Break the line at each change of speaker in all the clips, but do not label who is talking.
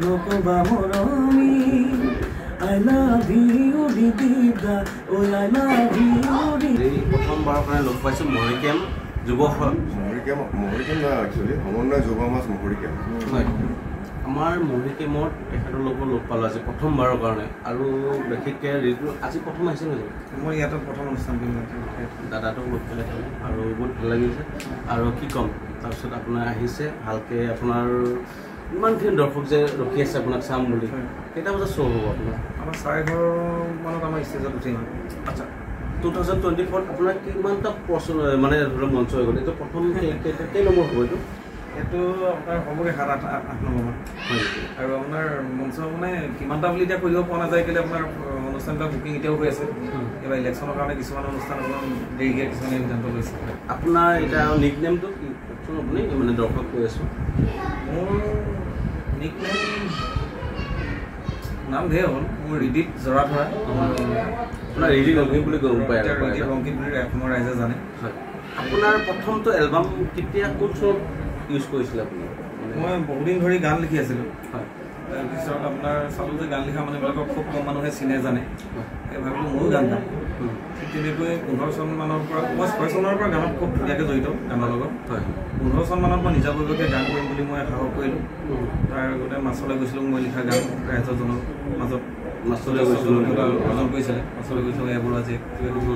নকবা মৰমী I love you দিদিদা ঐ I love you
এই প্ৰথমবাৰৰ কাৰণে লগ পাইছোঁ মহৰিকেম যুৱ
মহৰিকেম নহয় একচুৱেলি সমন্বয় যুৱ সমাজ মহৰিকেম
হয় আমাৰ মহৰিকেমত তেখেতৰ লগত লগ পালোঁ আজি প্ৰথমবাৰৰ কাৰণে আৰু বিশেষকৈ আজি প্ৰথম আহিছে নেকি
মই ইয়াতে প্ৰথম অনুষ্ঠান
দাদাটোক লগ পালে আৰু বহুত ভাল লাগিছে আৰু কি ক'ম তাৰপিছত আপোনাৰ আহিছে ভালকৈ আপোনাৰ ইমানখিনি দৰ্শক যে ৰখি আছে আপোনাক চাম বুলি কেইটা বজাত শ্ব' হ'ব আপোনাৰ
আমাৰ 11:30 মানত আমাৰ ষ্টেজত উঠিম
আচ্ছা 2024 আপোনাৰ কিমানটা মানে ধৰক মঞ্চ হৈ গ'ল এইটো প্ৰথম কেই নম্বৰ হ'ব
এইটো আপোনাৰ হ'বগৈ 7-8 নম্বৰমান
হয়
আৰু আপোনাৰ মঞ্চ মানে কিমানটা বুলি এতিয়া কৰিব পৰা নাযায় কেলৈ আপোনাৰ অনুষ্ঠানবিলাক বুকিং এতিয়াও হৈ আছে এইবাৰ ইলেকশ্যনৰ কাৰণে কিছুমান অনুষ্ঠান অকণমান দেৰিকৈ কিছুমানে সিদ্ধান্ত লৈছে
আপোনাৰ এতিয়া নিক নেমটো কি কওকচোন আপুনি মানে দৰ্শক কৈ আছোঁ
মোৰ নিক নেম নাম ধেৰ হ'ল মোৰ ৰিদিপ জৰাধৰা
আপোনাৰ ৰিদিপ ৰংকিত বুলি গম পায়
ৰিদিপ ৰংকিত বুলি অসমৰ ৰাইজে জানে
হয় আপোনাৰ প্ৰথমটো এলবাম কেতিয়া কোন চনত ইউজ কৰিছিলে আপুনি
মই বহুদিন ধৰি গান লিখি আছিলোঁ
হয়
তাৰপিছত আপোনাৰ চালোঁ যে গান লিখা মানুহবিলাকক খুব কম মানুহে চিনে জানে ভাবিলোঁ ময়ো গান গাম ঠিক তেনেকৈ 15 চনমানৰ পৰা মই 6 চনৰ পৰা গানত খুব ধুনীয়াকৈ জড়িত গানৰ লগত
হয়
15 চনমানত মই নিজাববীয়াকৈ গান কৰিম বুলি মই সাহস কৰিলোঁ তাৰ আগতে মাছলৈ গৈছিলোঁ মই লিখা গান ৰাইজৰজনৰ মাজত
মাছলৈ গৈছিলোঁ
অৰ্জন কৰিছিলে মাছলৈ গৈছিলোঁ এইবোৰ আজি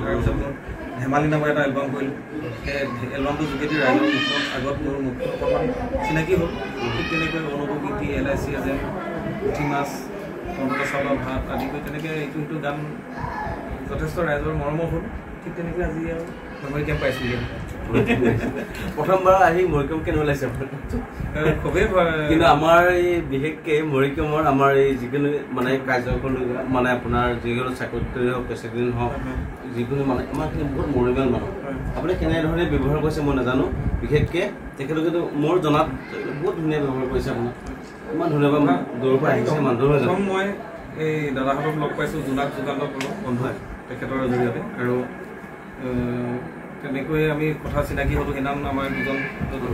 তাৰপিছত মোৰ ধেমালি নামৰ এটা এলবাম কৰিলোঁ সেই এলবামটোৰ যোগেদি ৰাইজৰ মুখৰ আগত মোৰ মুখখন অকণমান চিনাকি হ'ল ঠিক তেনেকৈ অনুভৱগীতি LIC এজেণ্ট পুঠি মাছ কণ্ট্ৰল চাউলৰ ভাত আদি কৰি তেনেকৈ ইটো সিটো গান যথেষ্ট ৰাইজৰ মৰমৰ হ'ল ঠিক তেনেকৈ আজি আৰু মহৰিকেম পাইছিলোঁ
প্ৰথমবাৰ আহি মহৰিকেম কেনে ওলাইছে
খুবেই
কিন্তু আমাৰ এই বিশেষকৈ মহৰিকেমৰ আমাৰ এই যিকোনো মানে কাৰ্যকলাপ মানে আপোনাৰ যিকোনো ছেক্ৰেটাৰী হওক প্ৰেচিডেণ্ট হওক যিকোনো মানে আমাৰখিনি বহুত মৰমীয়াল মানুহ আপুনি কেনেধৰণে ব্যৱহাৰ কৰিছে মই নাজানো বিশেষকৈ তেখেতলোকেতো মোৰ জনাত বহুত ধুনীয়া ব্যৱহাৰ কৰিছে আপোনাক ইমান ধন্যবাদ দূৰৰ পৰা আহিছে মানুহ
মই এই দাদাহঁতক লগ পাইছোঁ জোনাক যোগান্তক বন্ধু তেখেতৰ জৰিয়তে আৰু তেনেকৈ আমি কথা চিনাকি হ'লোঁ সেইদিনাখন আমাৰ দুজন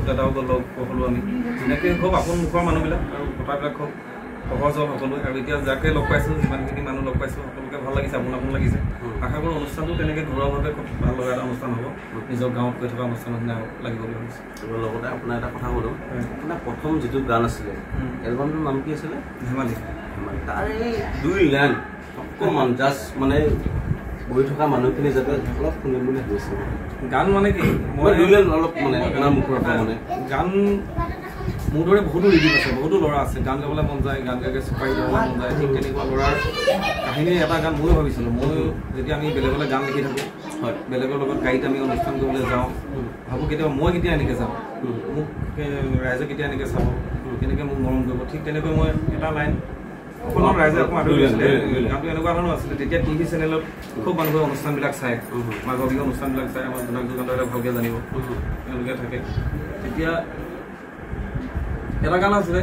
দাদাও লগ হ'লোঁ আমি চিনাকি খুব আপোন মুখৰ মানুহবিলাক আৰু কথাবিলাক খুব সহজ হ'ল সকলো আৰু এতিয়া যাকে লগ পাইছোঁ যিমানখিনি মানুহ লগ পাইছোঁ সকলোকে ভাল লাগিছে আপোন আপোন লাগিছে আশা কৰোঁ অনুষ্ঠানটো তেনেকৈ ঘৰুৱাভাৱে খুব ভাল লগা এটা অনুষ্ঠান হ'ব নিজৰ গাঁৱত গৈ থকা অনুষ্ঠানৰ নিচিনা লাগিব বুলি ভাবিছোঁ
আৰু লগতে আপোনাৰ এটা কথা ক'লোঁ আপোনাৰ প্ৰথম যিটো গান আছিলে এলবামটোৰ নাম কি আছিলে
ধেমালি
তাৰ এই 2 লাইন অকণমান জাষ্ট মানে বহি থকা মানুহখিনি যাতে অলপ শুনিম বুলি ভাবিছোঁ
গান মানে কি
মই 2 লাইন অলপ মানে আপোনাৰ মুখৰ পৰা মানে
গান মোৰ দৰে বহুতো ৰিডিপ আছে বহুতো ল'ৰা আছে গান গাবলৈ মন যায় গান গাই চুপাৰি গাবলৈ মন যায় ঠিক তেনেকুৱা ল'ৰাৰ কাহিনীৰ এটা গান ময়ো ভাবিছিলোঁ মই যেতিয়া আমি বেলেগলৈ গান লিখি থাকোঁ হয় বেলেগৰ লগত গাড়ীত আমি অনুষ্ঠান কৰিবলৈ যাওঁ ভাবোঁ কেতিয়াবা মই কেতিয়া এনেকৈ যাওঁ মোক ৰাইজে কেতিয়া এনেকৈ চাব কেনেকৈ মোক মৰম কৰিব ঠিক তেনেকৈ মই এটা লাইন অকণমান ৰাইজে অকণমান আদৰি আছিলে গানটো এনেকুৱা ধৰণৰ আছিলে তেতিয়া টিভি চেনেলত খুব মানুহে অনুষ্ঠানবিলাক চায় মাঘৰ বিহু অনুষ্ঠানবিলাক চায় আমাৰ জোনাক যোগান্তৰে ভালকৈ জানিব তেওঁলোকে থাকে তেতিয়া এটা গান আছিলে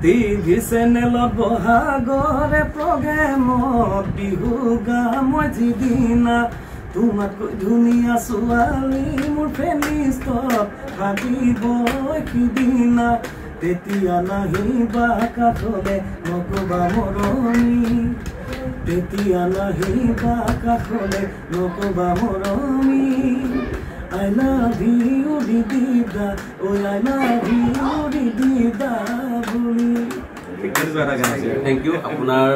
টিভি চেনেলত বহাগৰে প্ৰগ্ৰেমত বিহু গাম মই যিদিনা তোমাতকৈ ধুনীয়া ছোৱালী মোৰ ফ্ৰেণ্ড থাকিব সিদিনা তেতিয়া নাহিবা কাষলে নকবা মৰমী তেতিয়া নাহিবা কাষলে নকবা মৰমী I love you দিদিদা ঐ I love you দিদিদা বুলি
থেংক ইউ আপোনাৰ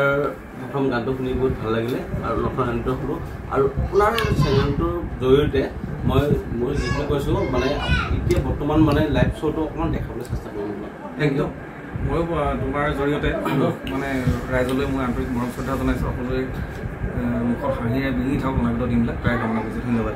প্ৰথম গানটো শুনি বহুত ভাল লাগিলে আৰু নতুন গানটো শুনো আৰু আপোনাৰ চেনেলটোৰ জৰিয়তে মই যিটো কৈছোঁ মানে এতিয়া বৰ্তমান মানে লাইভ শ্ব'টো অকণমান দেখাবলৈ চেষ্টা কৰিম
থেংক ইউ ময়ো তোমাৰ জৰিয়তে মানে ৰাইজলৈ মই আন্তৰিক মৰম শ্ৰদ্ধা জনাইছোঁ সকলোৱে মুখত হাঁহিৰে বিঙি থাকক অনাগত দিনবিলাক প্ৰায় কামনা কৰিছোঁ ধন্যবাদ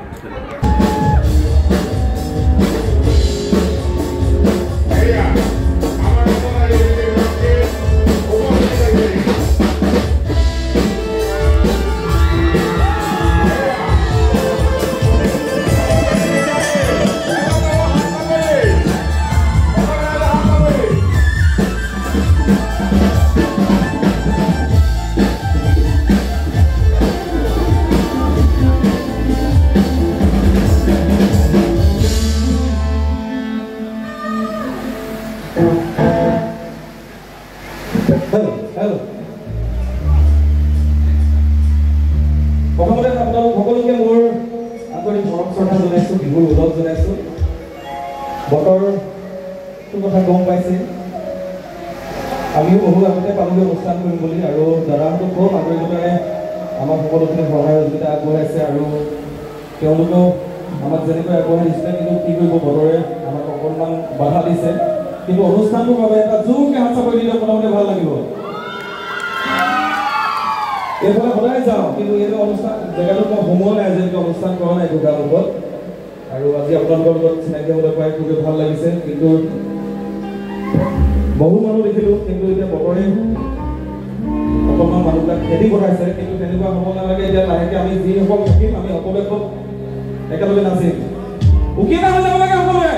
প্ৰথমতে আপোনালোক সকলোকে মোৰ আন্তৰিক মৰম শ্ৰদ্ধা জনাইছোঁ, বিহুৰ ওলগ জনাইছোঁ। বতৰটো কথা গম পাইছে, আমিও বহু আগতে পালোগৈ অনুষ্ঠান কৰিম বুলি, আৰু দাদাহঁতক খুব আন্তৰিকতাৰে আমাক সকলোখিনি সহায় সহযোগিতা আগবঢ়াইছে, আৰু তেওঁলোকেও আমাক যেনেকৈ আগবঢ়াই দিছিলে, কিন্তু কি কৰিব বতৰে আমাক অকণমান বাধা দিছে। কিন্তু অনুষ্ঠানটোৰ বাবে এটা জোৰকৈ হাত চাপৰি দিলে প্ৰথমতে ভাল লাগিব। এইফালে সদায় যাওঁ, কিন্তু এইটো অনুষ্ঠান জেগাটোত মই সোমোৱা নাই, যেনেকৈ অনুষ্ঠান কৰা নাই এইটো গাঁৱৰ লগত, আৰু আজি আপোনালোকৰ লগত চিনাকি হ'বলৈ পাই খুবেই ভাল লাগিছে। কিন্তু বহু মানুহ দেখিলোঁ, কিন্তু এতিয়া বতৰে অকণমান মানুহবিলাক খেদি পঠাইছে, কিন্তু তেনেকুৱা হ'ব নালাগে। এতিয়া লাহেকৈ আমি যিসকল থাকিম, আমি সকলোৱে খুব একেলগে নাচিম। উকিলা হৈ যাব লাগে সকলোৱে।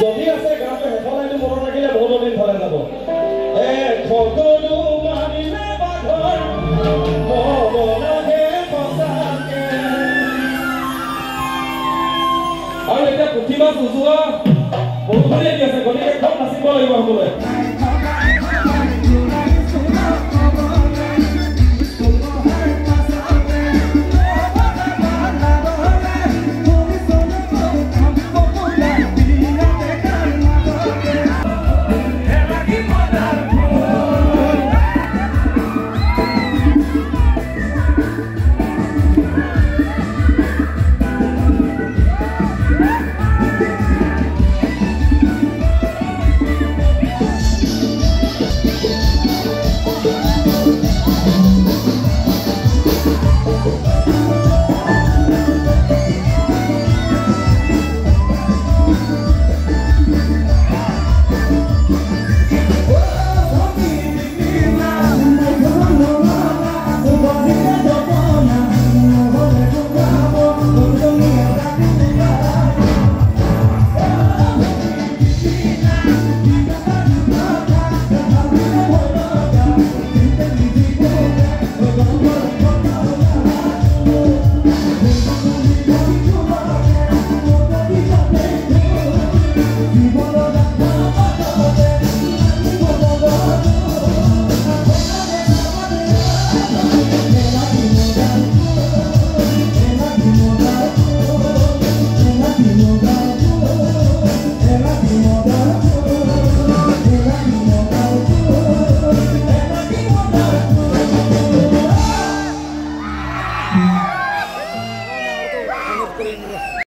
যদি আছে গানটো শেষৰ লাইনটো মনত ৰাখিলে বহুত দিন ভালে যাব। আৰু এতিয়া পুঠি মাছ উজোৱা বহুত ধুনীয়া দি আছে, গতিকে খুব নাচিব লাগিব সকলোৱে।